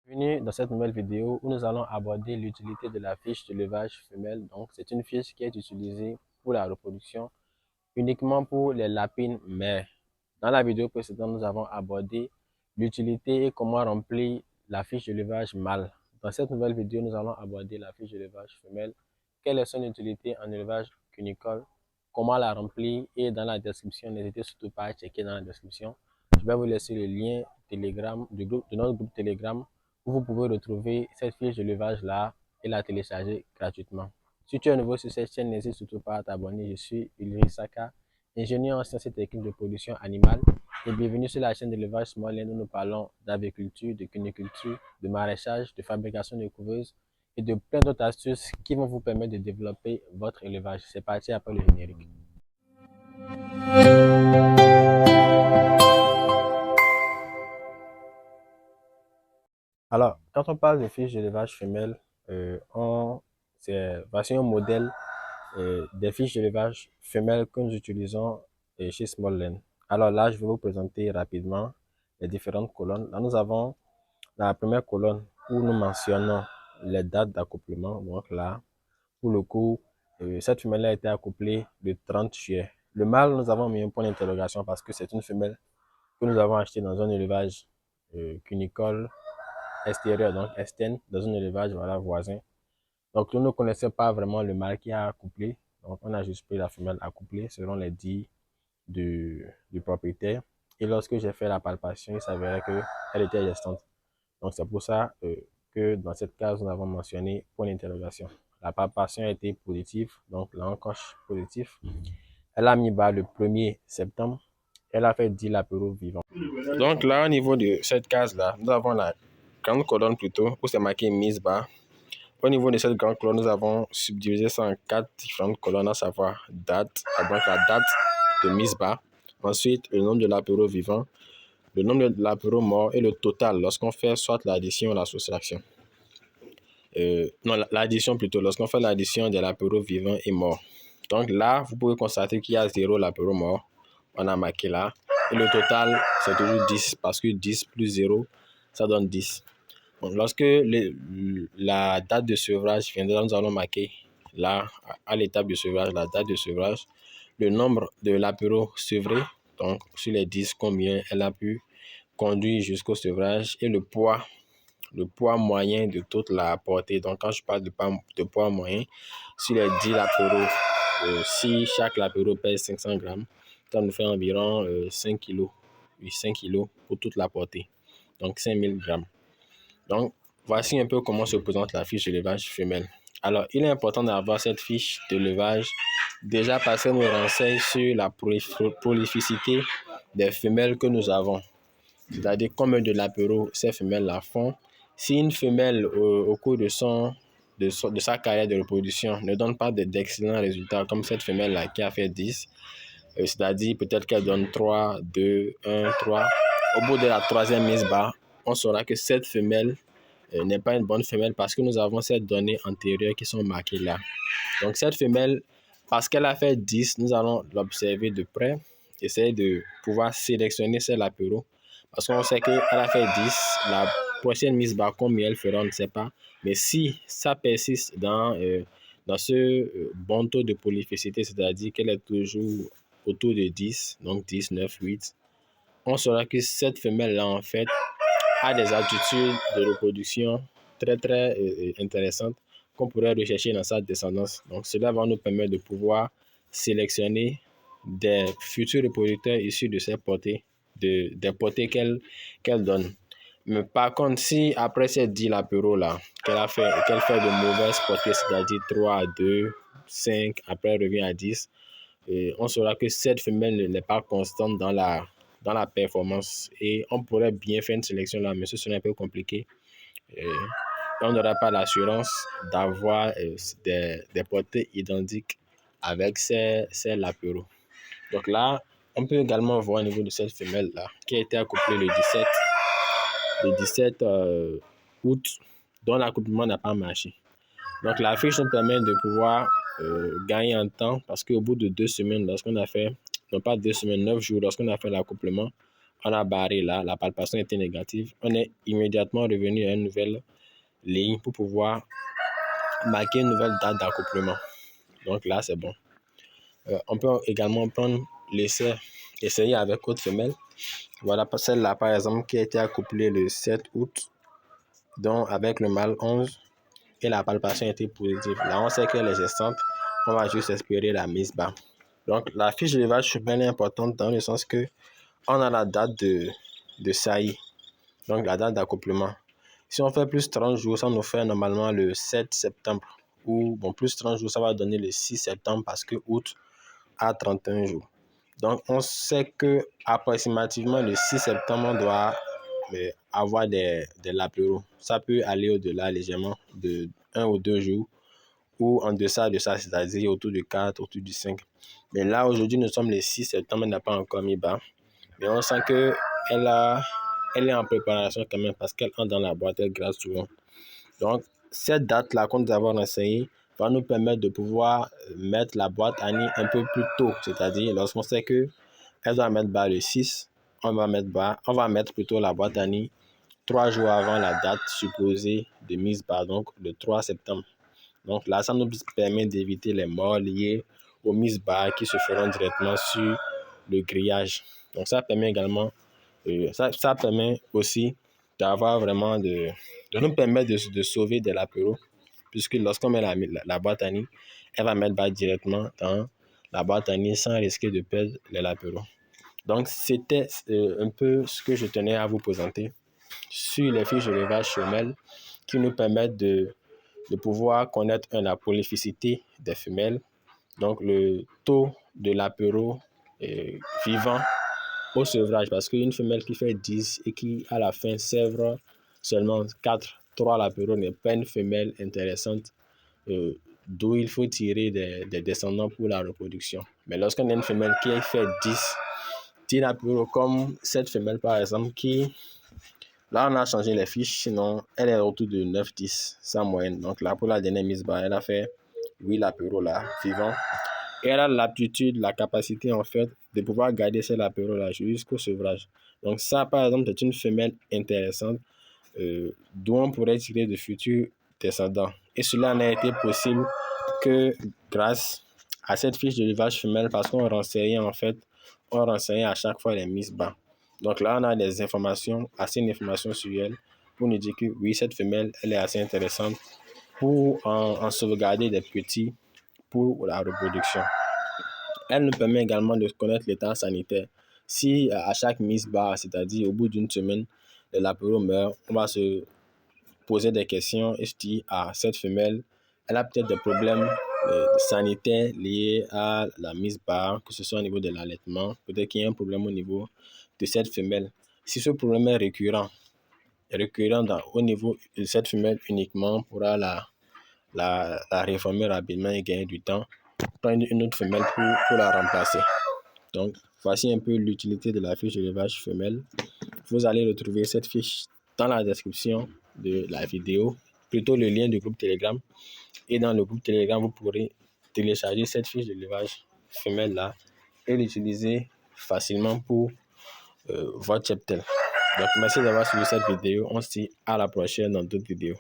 Bienvenue dans cette nouvelle vidéo où nous allons aborder l'utilité de la fiche de levage femelle. Donc, c'est une fiche qui est utilisée pour la reproduction uniquement pour les lapines mères. Dans la vidéo précédente, nous avons abordé l'utilité et comment remplir la fiche de levage mâle. Dans cette nouvelle vidéo, nous allons aborder la fiche de levage femelle. Quelle est son utilité en élevage cunicole? Comment la remplir? Et dans la description, n'hésitez surtout pas à checker dans la description. Je vais vous laisser le lien Telegram de notre groupe Telegram où vous pouvez retrouver cette fiche de levage là et la télécharger gratuitement. Si tu es nouveau sur cette chaîne, n'hésite surtout pas à t'abonner. Je suis Ulrich Saka, ingénieur en sciences et techniques de production animale. Et bienvenue sur la chaîne d'élevage Small où nous parlons d'agriculture, de cuniculture, de maraîchage, de fabrication de couveuses et de plein d'autres astuces qui vont vous permettre de développer votre élevage. C'est parti après le générique. Alors, quand on parle de fiches d'élevage femelle, voici un modèle des fiches d'élevage femelles que nous utilisons chez Smallland. Alors là, je vais vous présenter rapidement les différentes colonnes. Là, nous avons la première colonne où nous mentionnons les dates d'accouplement. Donc là, pour le coup, cette femelle a été accouplée le 30 juillet. Le mâle, nous avons mis un point d'interrogation parce que c'est une femelle que nous avons achetée dans un élevage cunicole extérieur, donc externe, dans un élevage voilà, voisin. Donc, nous ne connaissons pas vraiment le mâle qui a accouplé. Donc, on a juste pris la femelle accouplée selon les dits du propriétaire. Et lorsque j'ai fait la palpation, il s'avérait qu'elle était gestante. Donc, c'est pour ça que dans cette case, nous avons mentionné point d'interrogation. La palpation a été positive, donc là, on coche positif. Elle a mis bas le 1er septembre. Elle a fait 10 latéraux vivants. Donc là, au niveau de cette case-là, nous avons la grande colonne plutôt, où c'est marqué mise bas. Au niveau de cette grande colonne, nous avons subdivisé ça en 4 différentes colonnes, à savoir date, donc la date de mise bas. Ensuite, le nombre de lapéraux vivants, le nombre de lapéraux morts et le total lorsqu'on fait soit l'addition ou la soustraction. Non, l'addition plutôt, lorsqu'on fait l'addition des lapéraux vivants et morts. Donc là, vous pouvez constater qu'il y a 0 lapéraux morts. On a marqué là. Et le total, c'est toujours 10 parce que 10 plus 0, ça donne 10. Donc, lorsque la date de sevrage viendra, nous allons marquer là, à l'étape de sevrage, la date de sevrage, le nombre de lapéraux sevrés, donc sur les 10, combien elle a pu conduire jusqu'au sevrage et le poids moyen de toute la portée. Donc, quand je parle de poids moyen, sur les 10 lapéraux, si chaque lapéro pèse 500 grammes, ça nous fait environ 5 kg. Oui, 5 kg pour toute la portée. Donc, 5000 grammes. Donc, voici un peu comment se présente la fiche de levage femelle. Alors, il est important d'avoir cette fiche de levage déjà parce qu'elle nous renseigne sur la prolificité des femelles que nous avons. C'est-à-dire combien de lapéraux ces femelles-là font. Si une femelle, au cours de sa carrière de reproduction, ne donne pas d'excellents résultats, comme cette femelle-là qui a fait 10, c'est-à-dire peut-être qu'elle donne 3, 2, 1, 3, au bout de la troisième mise bas, on saura que cette femelle n'est pas une bonne femelle parce que nous avons ces données antérieures qui sont marquées là. Donc cette femelle, parce qu'elle a fait 10, nous allons l'observer de près, essayer de pouvoir sélectionner ses lapéraux. Parce qu'on sait qu'elle a fait 10, la prochaine mise bas, combien elle fera, on ne sait pas. Mais si ça persiste dans ce bon taux de polyphécité, c'est-à-dire qu'elle est toujours autour de 10, donc 10, 9, 8, on saura que cette femelle-là, en fait, a des aptitudes de reproduction très, très intéressantes qu'on pourrait rechercher dans sa descendance. Donc, cela va nous permettre de pouvoir sélectionner des futurs reproducteurs issus de ces portées, des portées qu'elle donne. Mais par contre, si après ces 10 lapéraux-là, qu'elle fait de mauvaises portées, c'est-à-dire 3, 2, 5, après elle revient à 10, on saura que cette femelle n'est pas constante dans la performance et on pourrait bien faire une sélection là, mais ce serait un peu compliqué. On n'aura pas l'assurance d'avoir des portées identiques avec ces lapéraux. Donc là, on peut également voir au niveau de cette femelle-là qui a été accouplée le 17 août, dont l'accouplement n'a pas marché. Donc la fiche nous permet de pouvoir gagner en temps parce qu'au bout de 2 semaines, lorsqu'on a fait, non pas 2 semaines, 9 jours, lorsqu'on a fait l'accouplement, on a barré là, la palpation était négative, on est immédiatement revenu à une nouvelle ligne pour pouvoir marquer une nouvelle date d'accouplement. Donc là, c'est bon. On peut également prendre l'essai, essayer avec autre femelle. Voilà celle-là, par exemple, qui a été accouplée le 7 août, donc avec le mâle 11, et la palpation était positive. Là, on sait qu'elle est gestante, on va juste espérer la mise bas. Donc, la fiche de l'élevage femelle est importante dans le sens que on a la date de saillie, donc la date d'accouplement. Si on fait plus 30 jours, ça nous fait normalement le 7 septembre. Ou bon, plus 30 jours, ça va donner le 6 septembre parce que août a 31 jours. Donc, on sait que approximativement le 6 septembre, on doit avoir des lapéraux. Ça peut aller au-delà légèrement de 1 ou 2 jours ou en deçà de ça, c'est-à-dire autour du 4, autour du 5. Mais là, aujourd'hui, nous sommes le 6 septembre, elle n'a pas encore mis bas. Mais on sent qu'elle est en préparation quand même parce qu'elle entre dans la boîte, elle gratte souvent. Donc, cette date-là qu'on nous avons renseignée va nous permettre de pouvoir mettre la boîte à nid un peu plus tôt. C'est-à-dire, lorsqu'on sait qu'elle doit mettre bas le 6, on va mettre plutôt la boîte à nid 3 jours avant la date supposée de mise bas, donc le 3 septembre. Donc là, ça nous permet d'éviter les morts liés aux mises bas qui se feront directement sur le grillage. Donc ça permet également, ça permet aussi d'avoir vraiment de nous permettre de sauver des lapéraux, puisque lorsqu'on met la boîte à nid, elle va mettre bas directement dans la boîte à nid sans risquer de perdre les lapéraux. Donc c'était un peu ce que je tenais à vous présenter sur les fiches de l'élevage femelles qui nous permettent de pouvoir connaître la prolificité des femelles, donc le taux de lapéraux vivant au sevrage, parce qu'une femelle qui fait 10 et qui à la fin sèvre seulement 3 lapéraux n'est pas une femelle intéressante, d'où il faut tirer des descendants pour la reproduction. Mais lorsqu'on a une femelle qui fait 10 lapéraux, comme cette femelle par exemple qui... Là, on a changé les fiches, sinon elle est autour de 9-10, sans moyenne. Donc là, pour la dernière mise bas, elle a fait 8 lapéraux là, vivants. Et elle a l'aptitude, la capacité en fait, de pouvoir garder ces lapéraux là jusqu'au sevrage. Donc ça, par exemple, c'est une femelle intéressante d'où on pourrait tirer de futurs descendants. Et cela n'a été possible que grâce à cette fiche de l'élevage femelle parce qu'on renseignait en fait, on renseignait à chaque fois les mises bas. Donc là, on a des informations, assez d'informations sur elle pour nous dire que oui, cette femelle, elle est assez intéressante pour en sauvegarder des petits pour la reproduction. Elle nous permet également de connaître l'état sanitaire. Si à chaque mise bas, c'est-à-dire au bout d'une semaine, le lapéraux meurt, on va se poser des questions et se dire, ah, cette femelle, elle a peut-être des problèmes sanitaires liés à la mise bas, que ce soit au niveau de l'allaitement, peut-être qu'il y a un problème au niveau de cette femelle. Si ce problème est récurrent au niveau de cette femelle uniquement, on pourra la réformer rapidement et gagner du temps, prendre une autre femelle pour la remplacer. Donc, voici un peu l'utilité de la fiche d'élevage femelle. Vous allez retrouver cette fiche dans la description de la vidéo, plutôt le lien du groupe Telegram. Et dans le groupe Telegram, vous pourrez télécharger cette fiche d'élevage femelle là et l'utiliser facilement pour votre cheptel. Donc, merci d'avoir suivi cette vidéo. On se dit à la prochaine dans d'autres vidéos.